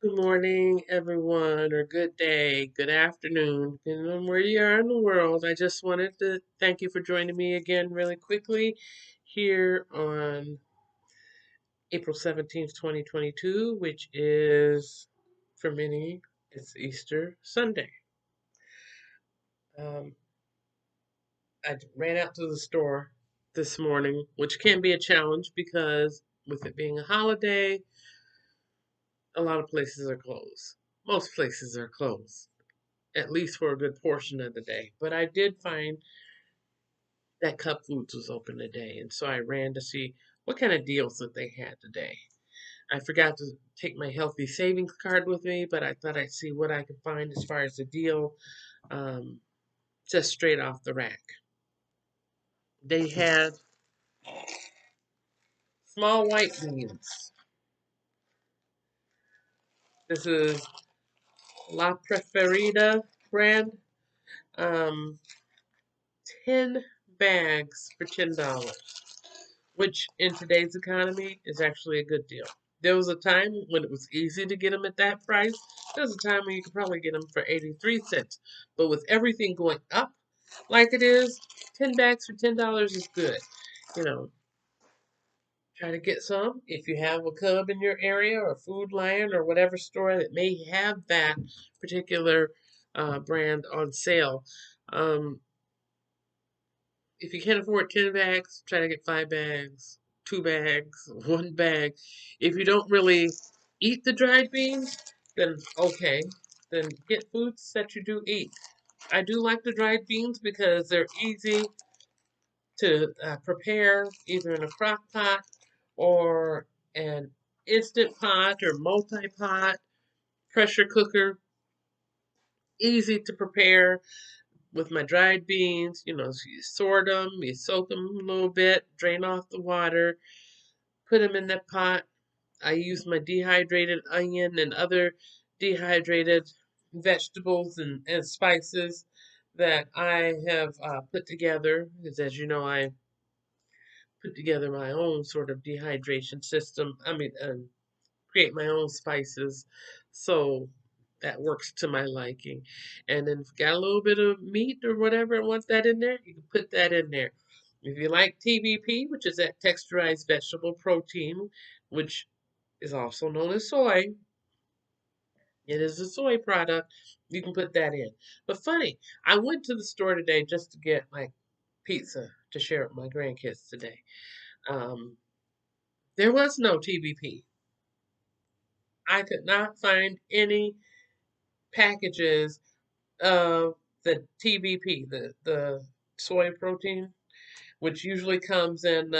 Good morning, everyone, or good day, good afternoon, depending on where you are in the world. I just wanted to thank you for joining me again, really quickly, here on April 17th, 2022, which is, for many, it's Easter Sunday. Um, I ran out to the store this morning, which can be a challenge because with it being a holiday, a lot of places are closed. Most places are closed, at least for a good portion of the day. But I did find that Cup Foods was open today, and so I ran to see what kind of deals that they had today. I forgot to take my healthy savings card with me, but I thought I'd see what I could find as far as the deal, um, just straight off the rack. They had small white beans. This is La Preferida brand. Um, 10 bags for $10, which in today's economy is actually a good deal. There was a time when it was easy to get them at that price. There was a time when you could probably get them for 83 cents. But with everything going up like it is, 10 bags for $10 is good. You know, try to get some. If you have a Cub in your area or Food Lion or whatever store that may have that particular brand on sale. Um, if you can't afford 10 bags, try to get 5 bags, 2 bags, 1 bag. If you don't really eat the dried beans, then okay, then get foods that you do eat. I do like the dried beans because they're easy to prepare either in a crock pot or an instant pot or multi pot, pressure cooker. Easy to prepare with my dried beans. So you sort them, you soak them a little bit, drain off the water, put them in that pot. I use my dehydrated onion and other dehydrated vegetables and spices that I have put together. Because as you know, I put together my own sort of dehydration system. Create my own spices. So that works to my liking. And then if you got a little bit of meat or whatever and want that in there, you can put that in there. If you like TVP, which is that texturized vegetable protein, which is also known as soy, it is a soy product, you can put that in. But funny, I went to the store today just to get my pizza to share with my grandkids today. Um, there was no TVP. I could not find any packages of the TVP, the soy protein, which usually comes in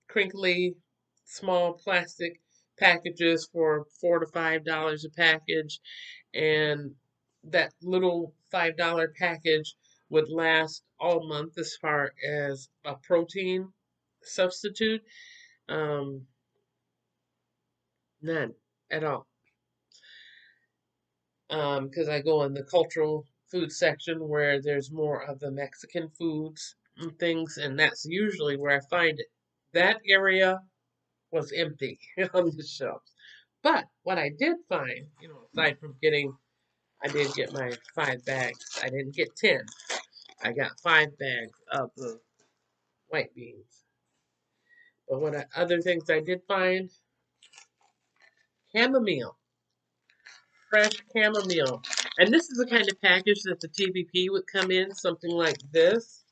crinkly, small plastic packages for $4 to $5 a package, and that little $5 package would last all month as far as a protein substitute. Um, None at all. Because I go in the cultural food section where there's more of the Mexican foods and things, and that's usually where I find it. That area was empty on the shelves. But what I did find, aside from I did get my 5 bags. I didn't get 10. I got 5 bags of the white beans. But other things I did find, chamomile, fresh chamomile. And this is the kind of package that the TVP would come in, something like this.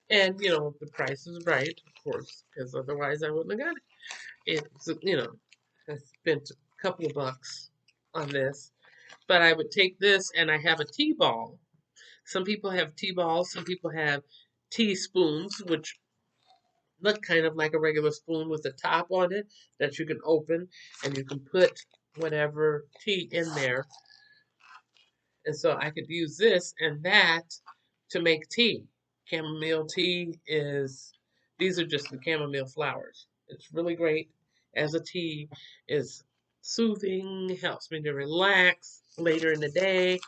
And, the price is right, of course, because otherwise I wouldn't have got it. I spent a couple of bucks on this. But I would take this and I have a tea ball. Some people have tea balls, some people have teaspoons, which look kind of like a regular spoon with a top on it that you can open and you can put whatever tea in there. And so I could use this and that to make tea. Chamomile tea these are just the chamomile flowers. It's really great as a tea. It's soothing, helps me to relax later in the day.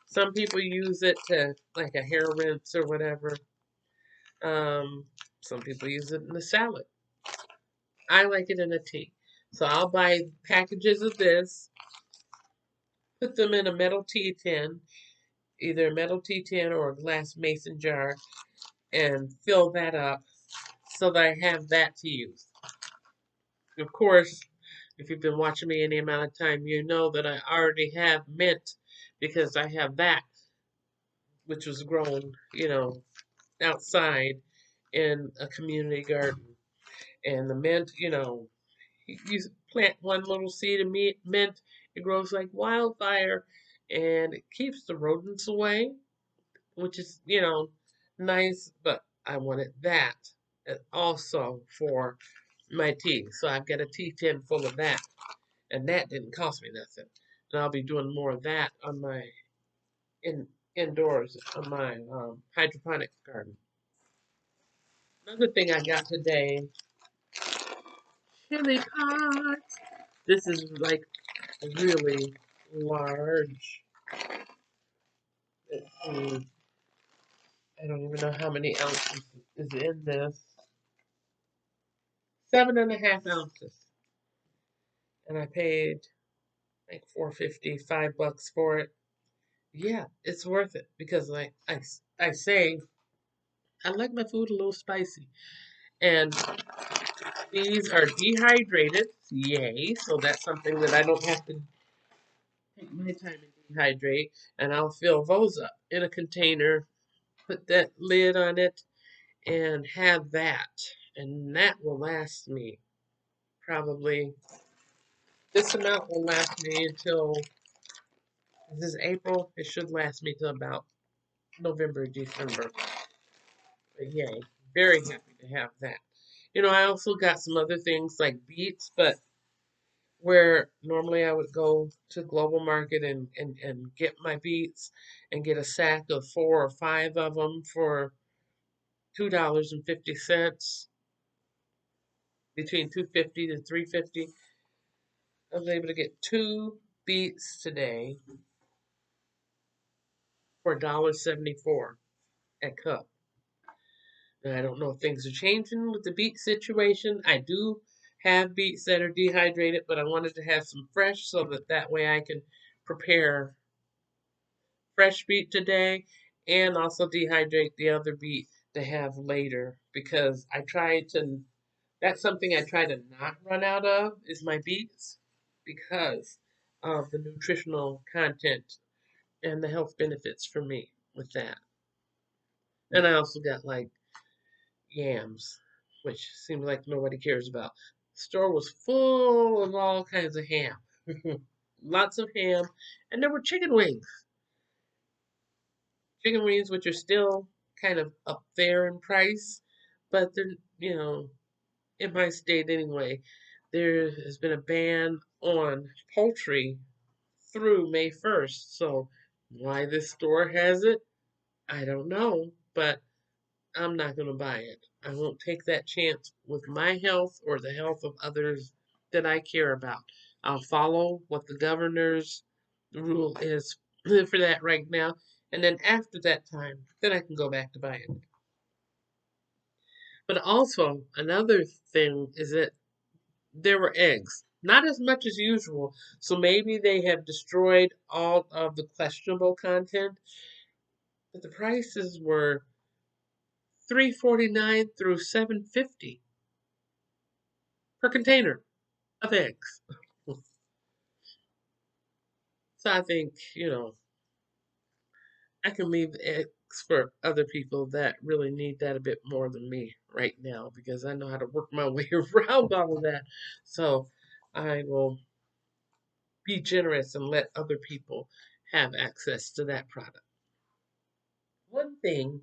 Some people use it to like a hair rinse or whatever. Some people use it in a salad. I like it in a tea. So I'll buy packages of this, put them in a metal tea tin, either a metal tea tin or a glass mason jar, and fill that up so that I have that to use. Of course, if you've been watching me any amount of time, you know that I already have mint because I have that, which was grown, outside in a community garden. And the mint, you plant one little seed of mint, it grows like wildfire and it keeps the rodents away, which is, nice, but I wanted that also for my tea. So I've got a tea tin full of that, and that didn't cost me nothing. And I'll be doing more of that on my in indoors on my hydroponic garden. Another thing I got today, chili pots. This is like really large. Let's see, I don't even know how many ounces is in this. 7.5 ounces, and I paid like 4.50, $5 for it. Yeah, it's worth it because like I say, I like my food a little spicy, and these are dehydrated. Yay! So that's something that I don't have to take my time and dehydrate, and I'll fill those up in a container, put that lid on it, and have that. And that will last me probably, this amount will last me until, this is April, it should last me till about November, December. But yay, very happy to have that. I also got some other things like beets, but where normally I would go to Global Market and get my beets and get a sack of 4 or 5 of them for $2.50, between 2.50 to 3.50. I was able to get 2 beets today for $1.74 a cup. And I don't know if things are changing with the beet situation. I do have beets that are dehydrated, but I wanted to have some fresh so that way I can prepare fresh beet today and also dehydrate the other beet to have later because that's something I try to not run out of is my beets because of the nutritional content and the health benefits for me with that. And I also got like yams, which seems like nobody cares about. The store was full of all kinds of ham. Lots of ham. And there were chicken wings. Chicken wings, which are still kind of up there in price, but they're, in my state anyway, there has been a ban on poultry through May 1st. So why this store has it, I don't know, but I'm not going to buy it. I won't take that chance with my health or the health of others that I care about. I'll follow what the governor's rule is for that right now. And then after that time, then I can go back to buying it. But also, another thing is that there were eggs. Not as much as usual. So maybe they have destroyed all of the questionable content. But the prices were $3.49 through $7.50 per container of eggs. So I think, I can leave eggs for other people that really need that a bit more than me right now because I know how to work my way around all of that. So I will be generous and let other people have access to that product. One thing,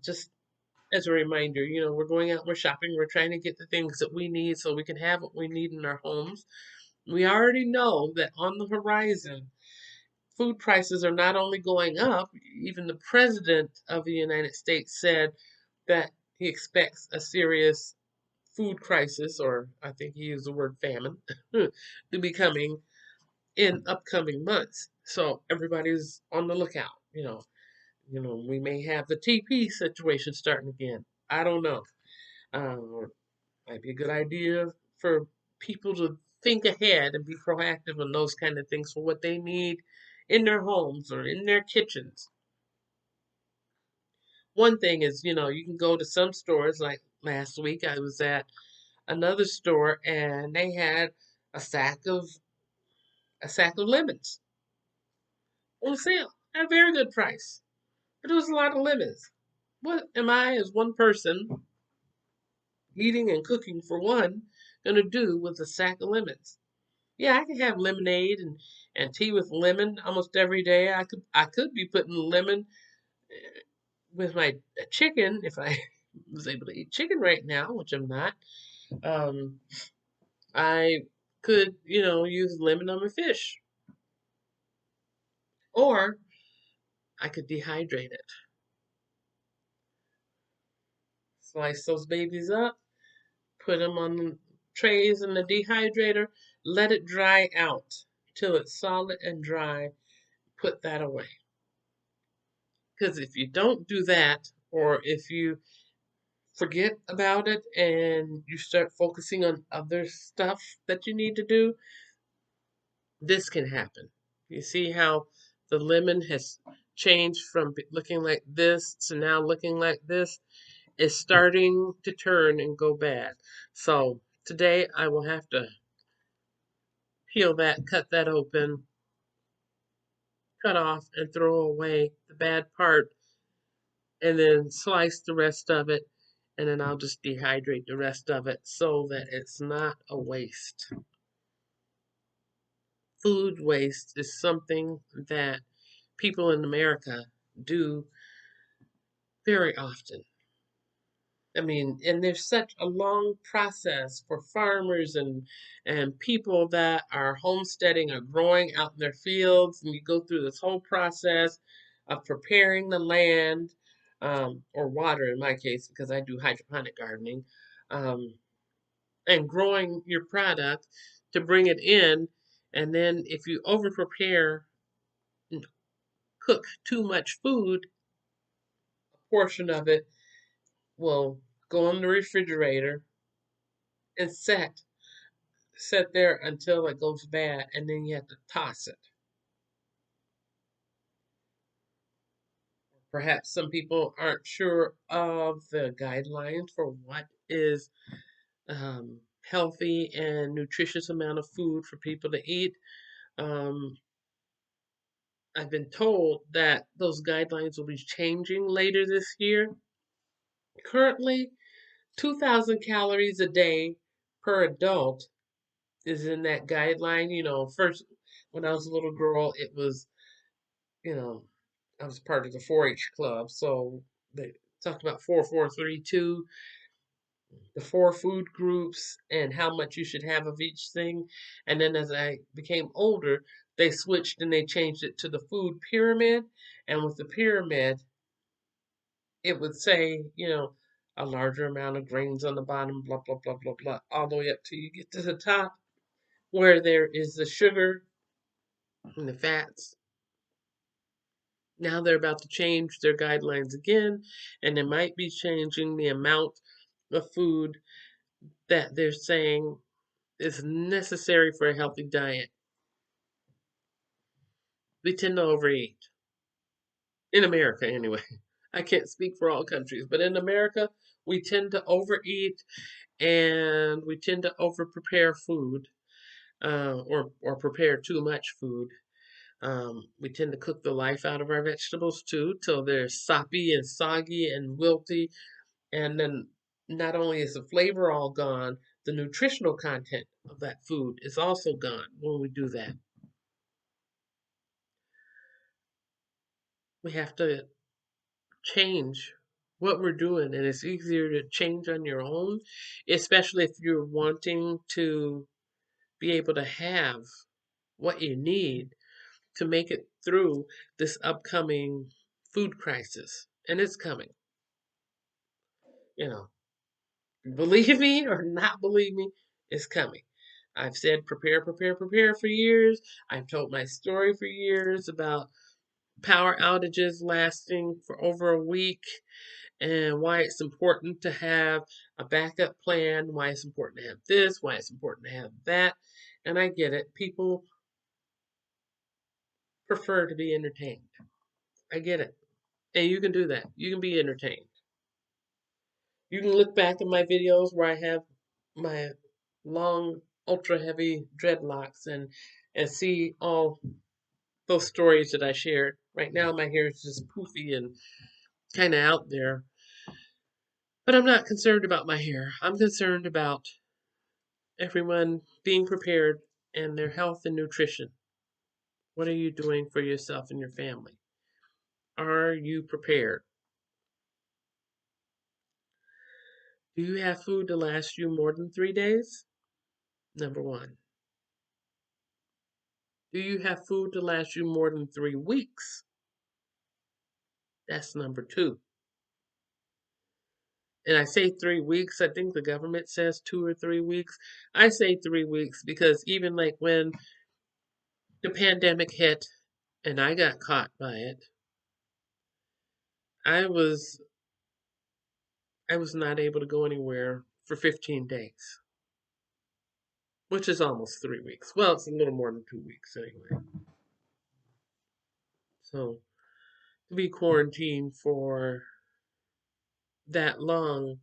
just as a reminder, we're going out, we're shopping, we're trying to get the things that we need so we can have what we need in our homes. We already know that on the horizon, food prices are not only going up, even the president of the United States said that he expects a serious food crisis, or I think he used the word famine, to be coming in upcoming months. So everybody's on the lookout. We may have the TP situation starting again. I don't know. Might be a good idea for people to think ahead and be proactive on those kind of things for what they need in their homes or in their kitchens. One thing is, you can go to some stores like last week I was at another store and they had a sack of a sack of lemons on sale at a very good price. But it was a lot of lemons. What am I, as one person, eating and cooking for one, gonna do with a sack of lemons? Yeah, I can have lemonade and tea with lemon almost every day. I could be putting lemon with my chicken if I was able to eat chicken right now, which I'm not. Um, I could, use lemon on my fish, or I could dehydrate it. Slice those babies up, put them on trays in the dehydrator, let it dry out till it's solid and dry. Put that away. Because if you don't do that, or if you forget about it and you start focusing on other stuff that you need to do, this can happen. You see how the lemon has changed from looking like this to now looking like this? It's starting to turn and go bad. So today I will have to peel that, cut that open, cut off, and throw away the bad part, and then slice the rest of it, and then I'll just dehydrate the rest of it so that it's not a waste. Food waste is something that people in America do very often. I mean, and there's such a long process for farmers and people that are homesteading or growing out in their fields, and you go through this whole process of preparing the land, or water in my case because I do hydroponic gardening, um, and growing your product to bring it in, and then if you over prepare and cook too much food, a portion of it will go in the refrigerator and set there until it goes bad, and then you have to toss it. Perhaps some people aren't sure of the guidelines for what is healthy and nutritious amount of food for people to eat. Um, I've been told that those guidelines will be changing later this year. Currently, 2,000 calories a day per adult is in that guideline. First, when I was a little girl, it was, you know, I was part of the 4-H club, so they talked about 4432, the four food groups, and how much you should have of each thing. And then as I became older, they switched and they changed it to the food pyramid. And with the pyramid, it would say, a larger amount of grains on the bottom, blah, blah, blah, blah, blah, all the way up till you get to the top where there is the sugar and the fats. Now they're about to change their guidelines again, and they might be changing the amount of food that they're saying is necessary for a healthy diet. We tend to overeat. In America, anyway. I can't speak for all countries, but in America, we tend to overeat and we tend to over prepare food, or prepare too much food. We tend to cook the life out of our vegetables too, till they're soppy and soggy and wilty. And then not only is the flavor all gone, the nutritional content of that food is also gone when we do that. We have to change what we're doing, and it's easier to change on your own, especially if you're wanting to be able to have what you need to make it through this upcoming food crisis. And it's coming, you know. Believe me or not believe me, it's coming. I've said prepare, prepare, prepare for years. I've told my story for years about power outages lasting for over a week, and why it's important to have a backup plan, why it's important to have this, why it's important to have that. And I get it. People prefer to be entertained. I get it. And you can do that. You can be entertained. You can look back at my videos where I have my long, ultra heavy dreadlocks and see all those stories that I shared. Right now my hair is just poofy and kind of out there. But I'm not concerned about my hair. I'm concerned about everyone being prepared and their health and nutrition. What are you doing for yourself and your family? Are you prepared? Do you have food to last you more than 3 days? Number one. Do you have food to last you more than 3 weeks? That's number two. And I say 3 weeks, I think the government says 2 or 3 weeks. I say 3 weeks because even like when the pandemic hit and I got caught by it, I was I was not able to go anywhere for 15 days, which is almost 3 weeks. Well, it's a little more than 2 weeks anyway. So to be quarantined for that long,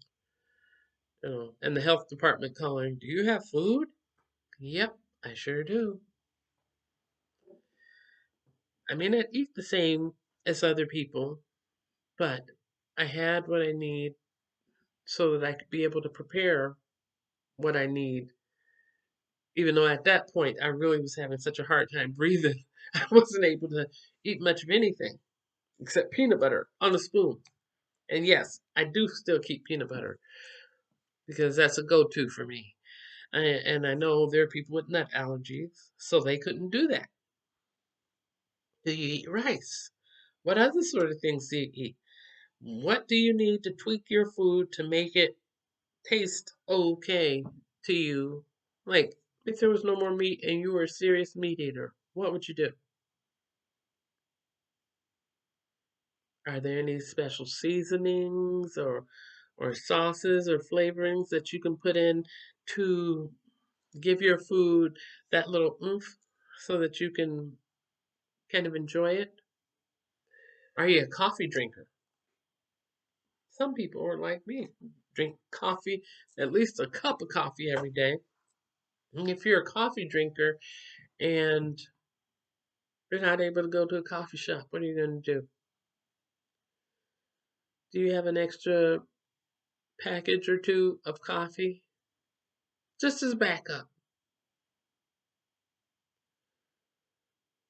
and the health department calling, do you have food? Yep, I sure do. I may not eat the same as other people, but I had what I need so that I could be able to prepare what I need. Even though at that point I really was having such a hard time breathing, I wasn't able to eat much of anything except peanut butter on a spoon. And yes, I do still keep peanut butter because that's a go to for me. And I know there are people with nut allergies, so they couldn't do that. Do you eat rice? What other sort of things do you eat? What do you need to tweak your food to make it taste okay to you? Like, if there was no more meat and you were a serious meat eater, what would you do? Are there any special seasonings or sauces or flavorings that you can put in to give your food that little oomph so that you can kind of enjoy it? Are you a coffee drinker? Some people are like me, drink coffee, at least a cup of coffee every day. And if you're a coffee drinker and you're not able to go to a coffee shop, what are you going to do? Do you have an extra package or two of coffee? Just as backup.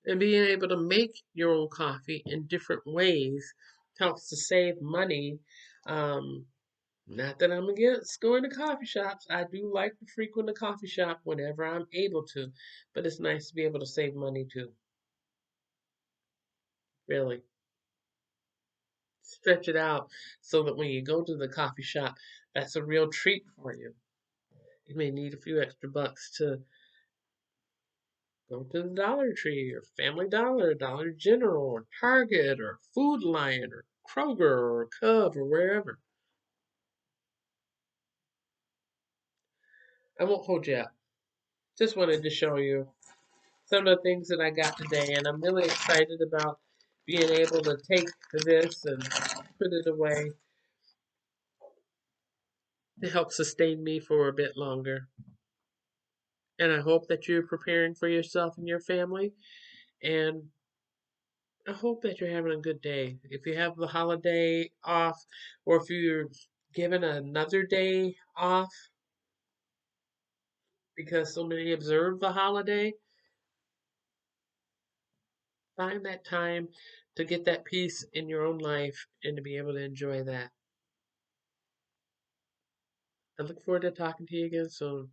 And being able to make your own coffee in different ways helps to save money. Um, Not that I'm against going to coffee shops. I do like to frequent a coffee shop whenever I'm able to, but it's nice to be able to save money too. Really. Stretch it out so that when you go to the coffee shop, that's a real treat for you. You may need a few extra bucks to go to the Dollar Tree or Family Dollar, Dollar General, or Target, or Food Lion, or Kroger, or Cub, or wherever. I won't hold you up. Just wanted to show you some of the things that I got today, and I'm really excited about being able to take this and put it away to help sustain me for a bit longer. And I hope that you're preparing for yourself and your family, and I hope that you're having a good day. If you have the holiday off, or if you're given another day off because so many observe the holiday, find that time to get that peace in your own life and to be able to enjoy that. I look forward to talking to you again soon.